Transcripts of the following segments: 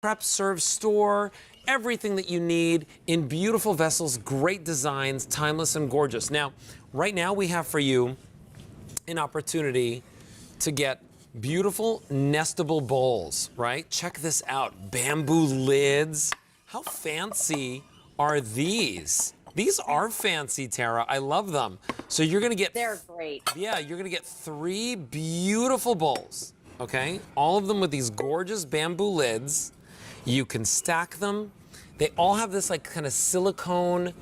prep, serve, store, everything that you need in beautiful vessels, great designs, timeless and gorgeous. Now, right now we have for you an opportunity to get beautiful nestable bowls, right? Check this out, bamboo lids. How fancy are these? These are fancy, Tara. I love them. So you're gonna get— They're great. Yeah, you're gonna get 3 beautiful bowls, okay? All of them with these gorgeous bamboo lids. You can stack them. They all have this like kind of silicone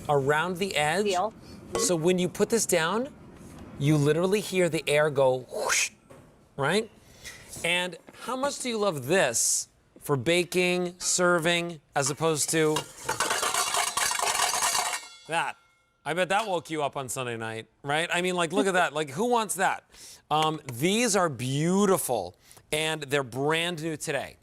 around the edge. Seal. So when you put this down, you literally hear the air go whoosh, right? And how much do you love this for baking, serving, as opposed to that? I bet that woke you up on Sunday night, right? I mean, like, look at that. Like, who wants that? These are beautiful, and they're brand new today.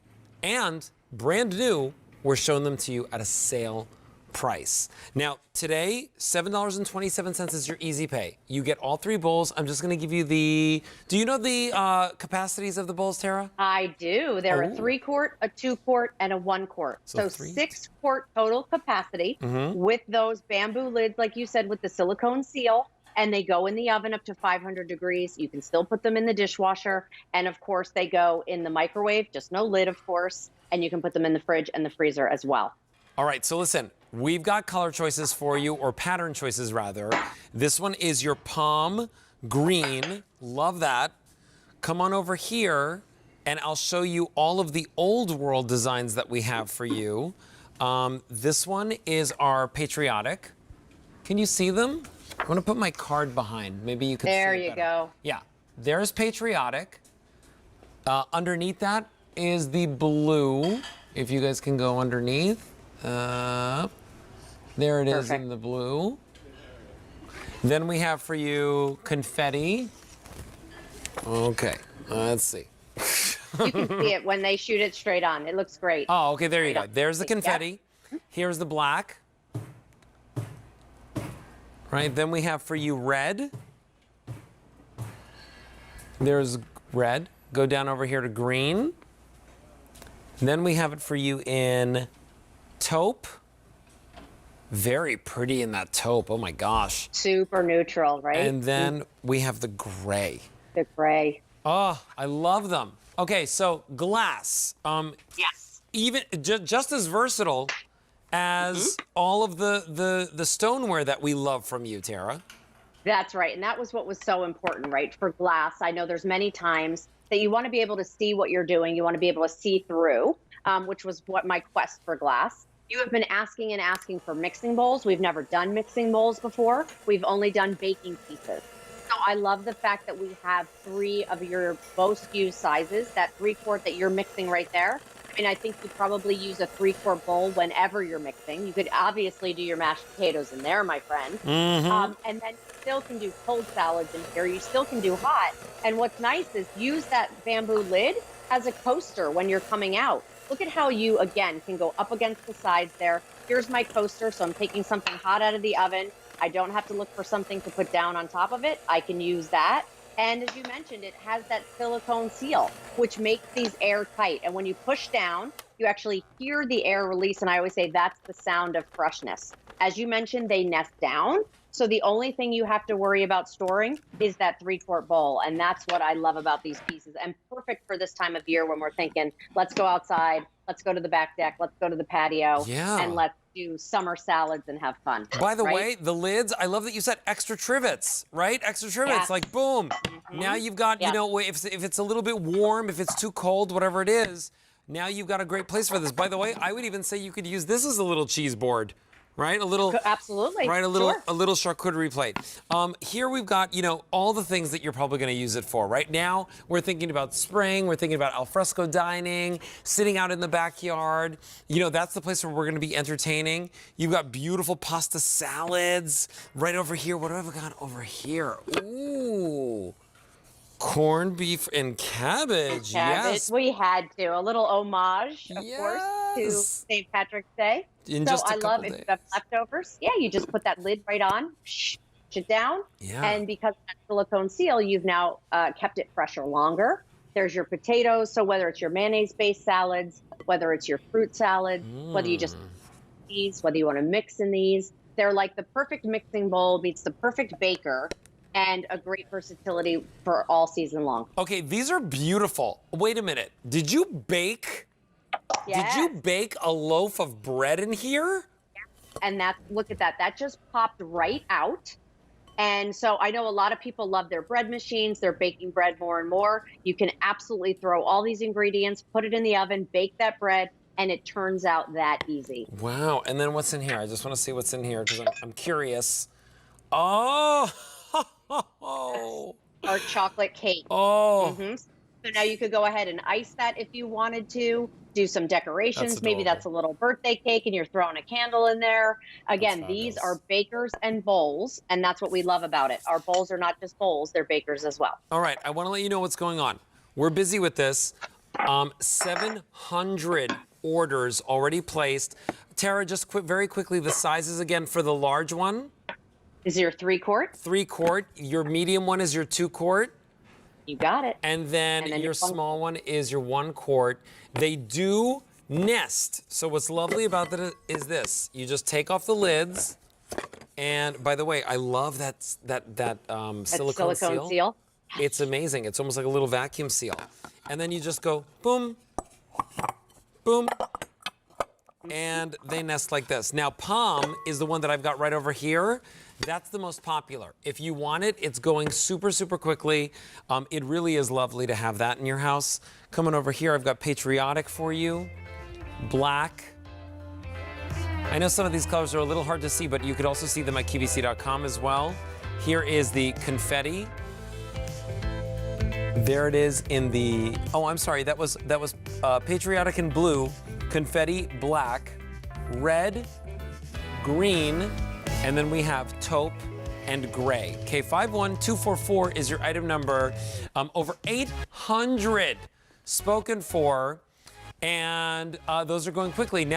And brand new, we're showing them to you at a sale price. Now, today, $7.27 is your easy pay. You get all 3 bowls. I'm just going to give you the— do you know the capacities of the bowls, Tara? I do. They're a 3-quart, a 2-quart, and a 1-quart. So 6-quart total capacity with those bamboo lids, like you said, with the silicone seal. And they go in the oven up to 500 degrees. You can still put them in the dishwasher. And of course, they go in the microwave, just no lid, of course. And you can put them in the fridge and the freezer as well. All right, so listen, we've got color choices for you, or pattern choices rather. This one is your palm green. Love that. Come on over here, and I'll show you all of the old world designs that we have for you. This one is our patriotic. Can you see them? I'm gonna put my card behind. Maybe you can see it better. There you go. Yeah, there's patriotic. Underneath that is the blue. If you guys can go underneath. There it is in the blue. Then we have for you confetti. Okay, let's see. You can see it when they shoot it straight on. It looks great. Oh, okay, there you go. There's the confetti. Yep. Here's the black. Right, then we have for you red. There's red. Go down over here to green. Then we have it for you in taupe. Very pretty in that taupe. Oh my gosh. Super neutral, right? And then we have the gray. The gray. Oh, I love them. Okay, so glass. Yes. Even just as versatile as all of the stoneware that we love from you, Tara. That's right. And that was what was so important, right? For glass, I know there's many times that you want to be able to see what you're doing. You want to be able to see through, which was what my quest for glass. You have been asking and asking for mixing bowls. We've never done mixing bowls before. We've only done baking pieces. So I love the fact that we have 3 of your both SKU sizes, that 3-quart that you're mixing right there. I mean, I think you probably use a 3-quart bowl whenever you're mixing. You could obviously do your mashed potatoes in there, my friend. And then you still can do cold salads in here. You still can do hot. And what's nice is use that bamboo lid as a coaster when you're coming out. Look at how you, again, can go up against the sides there. Here's my coaster, so I'm taking something hot out of the oven. I don't have to look for something to put down on top of it. I can use that. And as you mentioned, it has that silicone seal, which makes these airtight. And when you push down, you actually hear the air release. And I always say that's the sound of freshness. As you mentioned, they nest down. So the only thing you have to worry about storing is that 3-quart bowl. And that's what I love about these pieces. And perfect for this time of year when we're thinking, let's go outside, let's go to the back deck, let's go to the patio, and let's do summer salads and have fun. By the way, the lids, I love that you said extra trivets, right? Extra trivets, like boom. Now you've got, you know, if it's a little bit warm, if it's too cold, whatever it is, now you've got a great place for this. By the way, I would even say you could use this as a little cheese board. Right, a little, absolutely, right, a little charcuterie plate. Here we've got, you know, all the things that you're probably going to use it for. Right now, we're thinking about spring, we're thinking about alfresco dining, sitting out in the backyard. You know, that's the place where we're going to be entertaining. You've got beautiful pasta salads right over here. What have I got over here? Ooh. Corned beef and cabbage. Yes. We had to. A little homage, of course, to St. Patrick's Day. I love if you have leftovers. Yeah, you just put that lid right on, push it down. Yeah. And because of that silicone seal, you've now kept it fresher longer. There's your potatoes. So whether it's your mayonnaise-based salads, whether it's your fruit salad, whether you just these, whether you want to mix in these, they're like the perfect mixing bowl meets the perfect baker, and a great versatility for all season long. Okay, these are beautiful. Wait a minute. Did you bake? Yes. Did you bake a loaf of bread in here? And that, look at that. That just popped right out. And so I know a lot of people love their bread machines. They're baking bread more and more. You can absolutely throw all these ingredients, put it in the oven, bake that bread, and it turns out that easy. Wow. And then what's in here? I just want to see what's in here because I'm curious. Oh. Our chocolate cake. Oh. So now you could go ahead and ice that if you wanted to. Do some decorations. That's Maybe adorable. that's a little birthday cake and you're throwing a candle in there. Again, these are bakers and bowls, and that's what we love about it. Our bowls are not just bowls, they're bakers as well. All right, I want to let you know what's going on. We're busy with this. 700 orders already placed. Tara, just very quickly, the sizes again for the large one. Is your 3-quart? 3-quart. Your medium one is your 2-quart. You got it. And then your small one is your 1-quart. They do nest. So what's lovely about that is this. You just take off the lids. And by the way, I love that silicone seal. It's amazing. It's almost like a little vacuum seal. And then you just go boom, boom, and they nest like this. Now, Palm is the one that I've got right over here. That's the most popular. If you want it, it's going super, super quickly. It really is lovely to have that in your house. Coming over here, I've got Patriotic for you. Black. I know some of these colors are a little hard to see, but you could also see them at QVC.com as well. Here is the Confetti. There it is in the, oh, I'm sorry, that was Patriotic in blue, Confetti black, red, green, and then we have taupe and gray. K51244 is your item number. Over 800 spoken for, and those are going quickly. Now